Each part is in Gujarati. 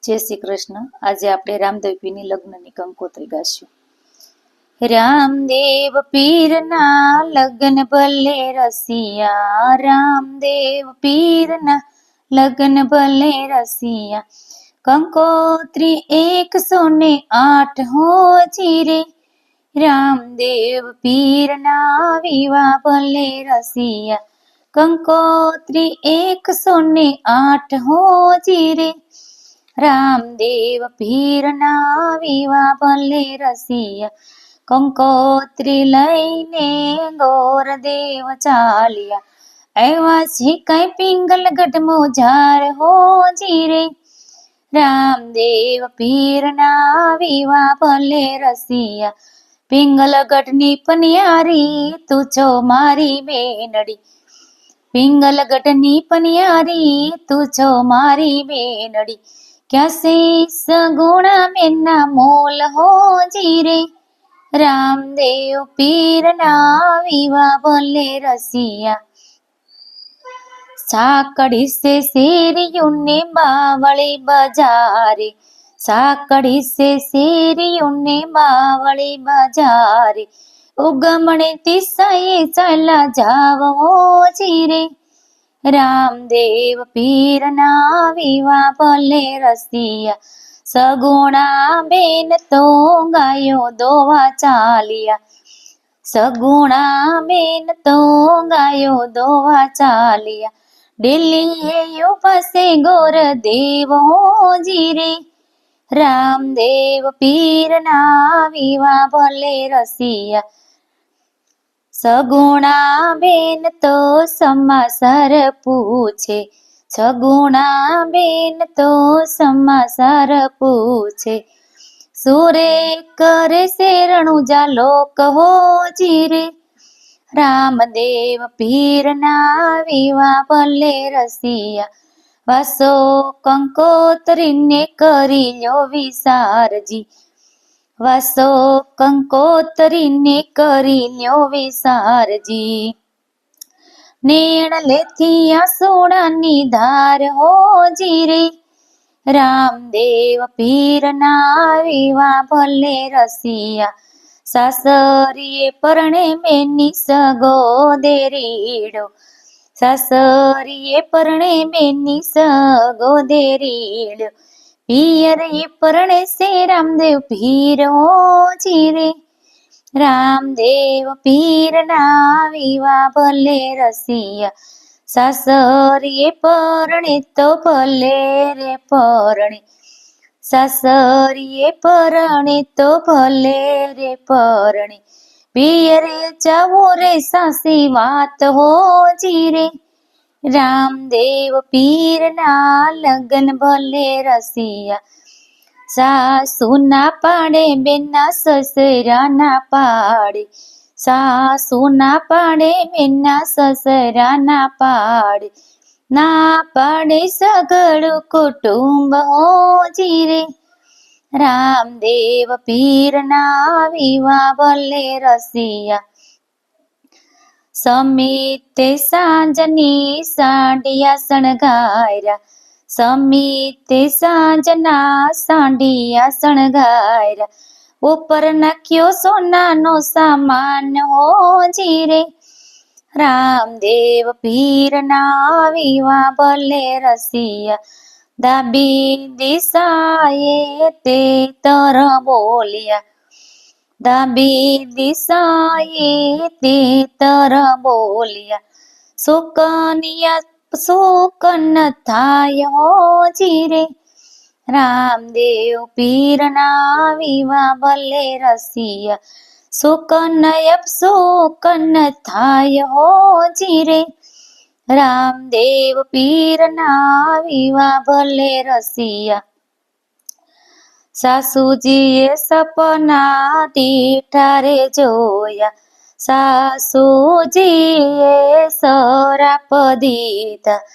જય શ્રી કૃષ્ણ. આજે આપણે રામદેવ પીરની લગ્નની કંકોત્રી ગાશું. રામદેવ પીરના લગ્ન ભલે રસિયા, રામદેવ પીરના લગ્ન ભલે રસિયા. કંકોત્રી 108 હોજી રે, રામદેવ પીરના વિવાહ ભલે રસિયા. કંકોત્રી 108 હોજી રે, રામદેવ પીરના વિવાહ ભલે રસિયા. કંકોત્રી લઈને ગોરદેવ ચાલ્યા, આવ્યા છે કઈ પિંગલગઢ મોજાર હોજી રે, રામદેવ પીરના વિવાહ ભલે રસિયા. પિંગલગઢની પનિયારી તું છો મારી બેનડી, પિંગલગઢની પનિયારી તું છો મારી બેનડી. ક્યાં સે સગુણા મેના મોલ હોજી રે, રામદેવ પીરના વિવાહ ભલે રસિયા. સાકડી સે શેરીઓને બાવળી બજારે, સાકડી સે શેરીઓને બાવળી બજારે. ઉગમણે દિશાએ ચાલા જાવ હોજી રે, રામદેવ પીરના વિવાહ ભલે રસિયા. સગુણા બેન તો ગાયો દોવા ચાલ્યા, સગુણા બેન તો ગાયો દોવા ચાલ્યા. દિલ્હીએ પાસે ગોરદેવ હોજી રે, રામદેવ પીરના વિવાહ ભલે રસિયા. સગુણા બેન તો સમાચાર પૂછે, સગુણા બેન તો સમાચાર પૂછે. સુરે કરે શેરણું જાલોક હોજી રે, રામદેવ પીરના વિવાહ ભલે રસિયા. વાસો કંકોત્રીને કરી લ્યો વિસારજી, વાસો કંકોત્રીને કરી લ્યો વિસારજી. નેણ લેથી આસોડાની ધાર હોજી રે, રામદેવ પીરના વિવાહ ભલે રસિયા. સાસરીએ પરણે બેની સગોદેરીડો, સાસરીએ પરણે બેની સગોદેરીડો. પિયરે પરણે સે રામદેવ પીર હોજી રે, રામદેવ પીરના વિવાહ ભલે રસિયા. સાસરીએ પરણે તો ભલે રે પરણે, સાસરીએ પરણે તો ભલે રે પરણે. પિયરે જાવું રે સાસી વાત હોજી રે, રામદેવ પીરના લગ્ન ભલે રસિયા. સાસુ ના પાડે બેના સસરા ના પાડે, સાસુ ના પાડે બેના સસરા ના પાડે. ના પાડે સગળું કુટુંબ હોજી રે, રામદેવ પીરના વિવાહ ભલે રસિયા. સમીતે સાંજની સાંડિયા શણગાર્યા, સમીતે સાંજના સાંડિયા શણગાર્યા. ઉપર નાખ્યો સોનાનો સામાન હોજી રે, રામદેવ પીરના વિવાહ ભલે રસિયા. ડાબી દિશાએ તે તર બોલ્યા, ડાબી દિશાએ તે તર બોલ્યા. સુકન્યા સુકન થાય હોજી રે, રામદેવ પીરના વિવાહ ભલે રસિયા. સુકનયપ સુકન થાય હોજી રે, રામદેવ પીરના વિવાહ ભલે રસિયા. સાસુજીએ સપના દીઠા રે જોયા, સાસુજીએ સરાપ દીધા.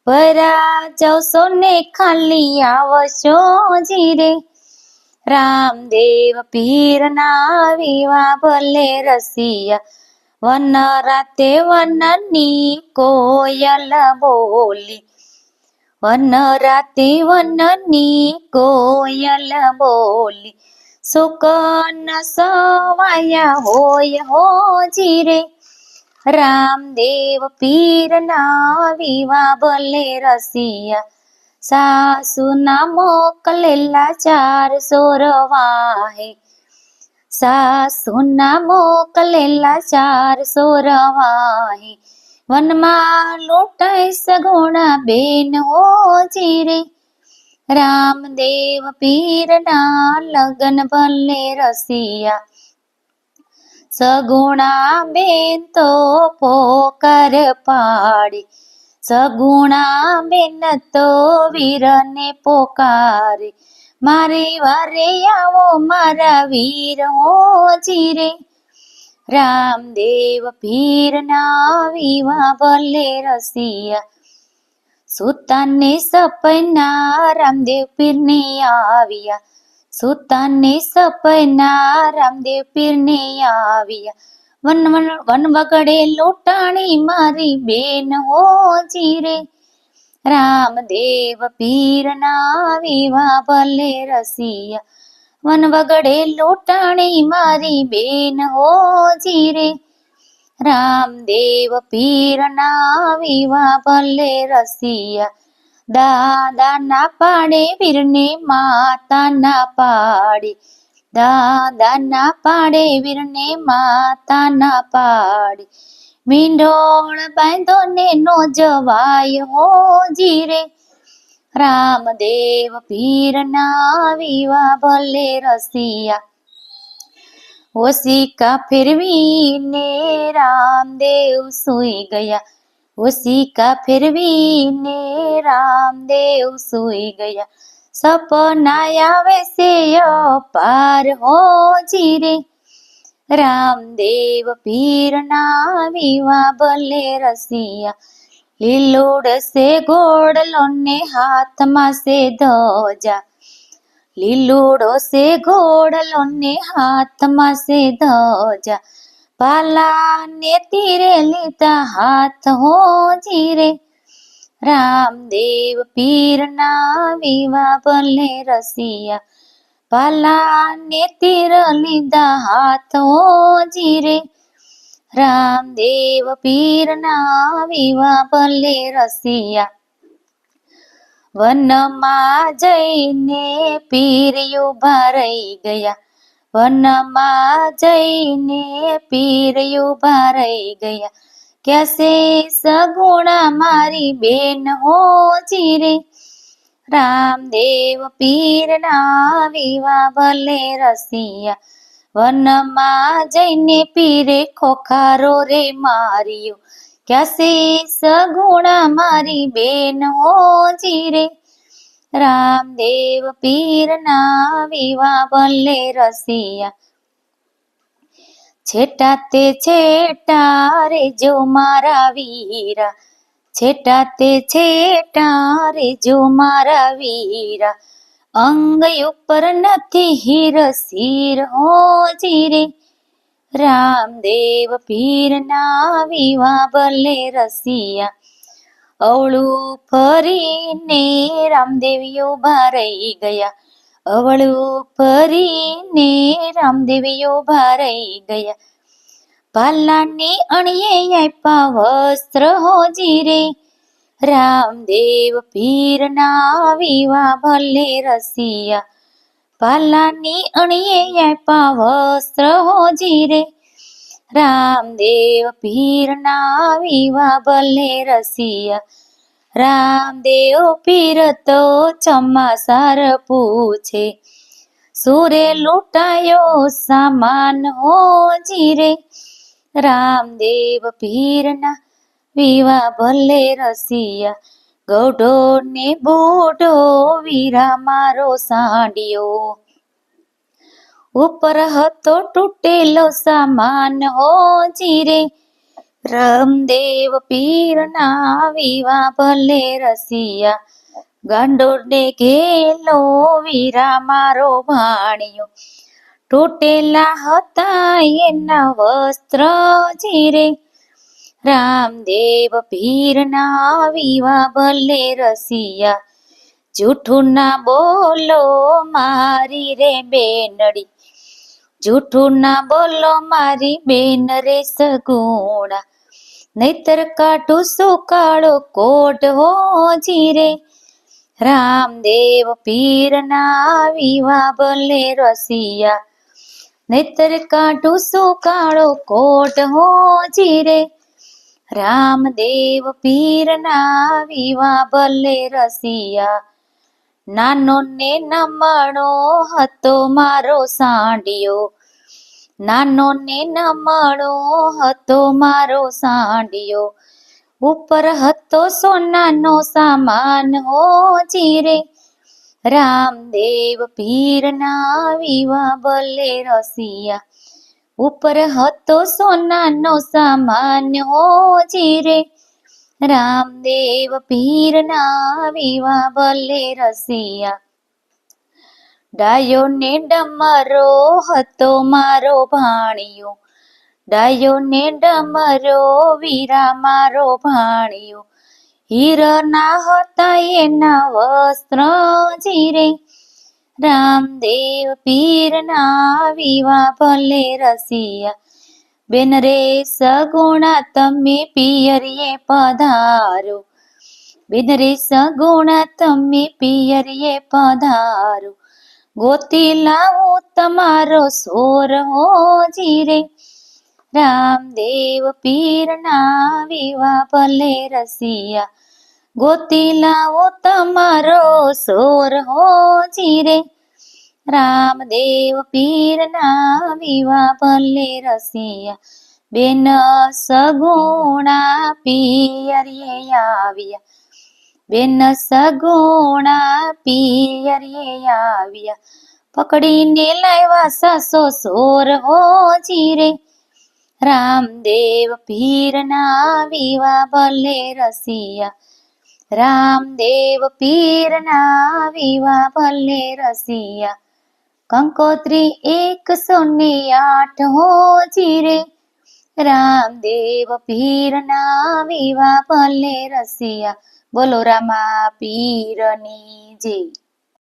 ભરા જવસો ને ખાલી આવશો જી રે, રામદેવ પીરના વિવાહ ભલે રસિયા. વન રાતે વનની કોયલ બોલી, વન રાતે વનની કોયલ બોલી, સુકન સવાયા હોય હોજી રે. રામદેવ પીરના વિવા ભલે રસિયા, સાસુના મોકલેલા 400 રવાહે. સાસુના મોકલેલા 400 રવાહે. વનમાં લૂંટાય સગુણા બેન હોજી રે. રામદેવ પીરના લગન ભલે રસિયા, સગુણા બેન તો પોકાર પાડે. સગુણા બેન તો વીરને પોકારે. મારે વારે આવો મારા વીર હોજી રે. રામદેવ પીરના વિવા ભલે રસિયા, સુતાને સપના રામદેવ પીરને આવ્યા. સુતાને સપના રામદેવ પીરને આવ્યા. વન વગડે લૂંટાણી મારી બેન હોજી રે. રામદેવ પીરના વિવા ભલે રસિયા, વન વગડે લૂંટાણી મારી બેન હોજી રે. રામદેવ પીરના વિવા ભલે રસિયા, દાદા ના પાડે વીરને માતા ના પાડે. દાદા ના પાડે વીરને માતા ના પાડે. મીંઢોળ બાંધો ને નો જવાય હોજી રે. રામદેવ પીરના વિવા ભલે રસિયા, ઓશિકા ફેરવીને રામદેવ સૂઈ ગયા. ઓશિકા ફેરવીને રામદેવ સૂઈ ગયા. સપના આવે છે અપાર હોજી રે. રામદેવ પીરના વિવા ભલે રસિયા, લીલુડ સે ઘોડલો ને હાથમાં સે ધજા. લીલુડો સે ઘોડલો ને હાથમાં સે ધજા. ભાલા ને તીરે લીધા હાથ હોજી રે. રામદેવ પીરના વિવા ભલે રસિયા, ભાલા ને તીર લીધા હાથ હોજી રે. રામદેવ પીરના વિવા ભલે રસિયા, વનમાં જઈને પીર ઉભા રહી ગયા. વનમાં જઈને પીર ઉભા રહી ગયા. કેસે સગુણા મારી બેન હોજી રે. રામદેવ પીરના વિવા ભલે રસિયા, વનમાં જઈને પીરે ખોખારો રે માર્યો. કેસે સગુણા મારી બેન હોજી રે. રામદેવ પીરના વિવા ભલે રસિયા, છેટા તે છેટા રે જો મારા વીરા. છેટા તે છેટા રે જો મારા વીરા. અંગ ઉપર નથી હીર શીર હોજી રે. રામદેવ પીરના વિવા ભલે રસિયા, અવળું ફરીને રામદેવ ઉભા રહી ગયા. અવળું ફરીને રામદેવ ઉભા રહી ગયા. ભાલાની અણીએ આપ્યા વસ્ત્ર હોજી રે. રામદેવ પીરના વિવા ભલે રસિયા, ભાલાની અણીએ આપ્યા વસ્ત્ર હોજી રે. રામદેવ પીરના વિવા ભલે રસિયા, રામદેવ પીર તો ચમાસાર પૂછે. સુરે લૂંટાયો સામાન હોજી રે. રામદેવ પીરના વિવા ભલે રસિયા, ગૌઢો ને બૂઢો વીરા મારો સાંડિયો. ઉપર હતો તૂટેલો સામાન હોજી રે. રામદેવ પીરના વિવા ભલે રસિયા, ગાંડોને ઘેલો વીરા મારો ભાણિયો. તૂટેલા હતા એના વસ્ત્ર જીરે. રામદેવ પીરના વિવા ભલે રસિયા, જૂઠું ના બોલો મારી રે બેનડી, જૂઠું ના બોલો મારી બેન રે સગુણા, નહીતર કાઢું સુકાળો કોટ હોજી રે. રામદેવ પીરના વિવા ભલે રસિયા, નહીતર કાઢું સુકાળો કોટ હોજી રે. રામદેવ પીરના વિવા ભલે રસિયા, નાનો ને નમણો હતો મારો સાંડિયો, નાનો ને નમણો હતો મારો સાંડિયો, ઉપર હતો સોનાનો સામાન હોજી રે. રામદેવ પીરના વિવા ભલે રસિયા, ઉપર હતો સોનાનો સામાન હોજી રે. રામદેવ પીરના વિવા ભલે રસિયા, ડાયો ને ડમરો હતો મારો ભાણિયો, ડાયો ને ડમરો વીરા મારો ભાણિયો, હીરના હતા એના વસ્ત્ર જીરે. રામદેવ પીરના વિવા ભલે રસિયા, બેન રે સગુણા તમે પિયરીએ પધારો, બેન રે સગુણા તમે પિયરીએ પધારો, ગોતી લાવું તમારો સોર હોજી રે. રામદેવ પીરના વિવા ભલે રસિયા, ગોતી લાવો તમારો સોર હોજી રે. રામદેવ પીરના વિવા ભલે રસિયા, બેન સગુણા પિયરીએ આવ્યા, બેન સગુણા પિયરીએ આવ્યા, પકડીને લાવ્યા સાસો સોર હોજી રે. રામદેવ પીરના વિવા ભલે રસિયા, રામદેવ પીરના વિવા ભલે રસિયા, કંકોત્રી 108 હોજી રે. રામદેવ પીરના વિવા ભલે રસિયા, બોલો રામા પીરની જય.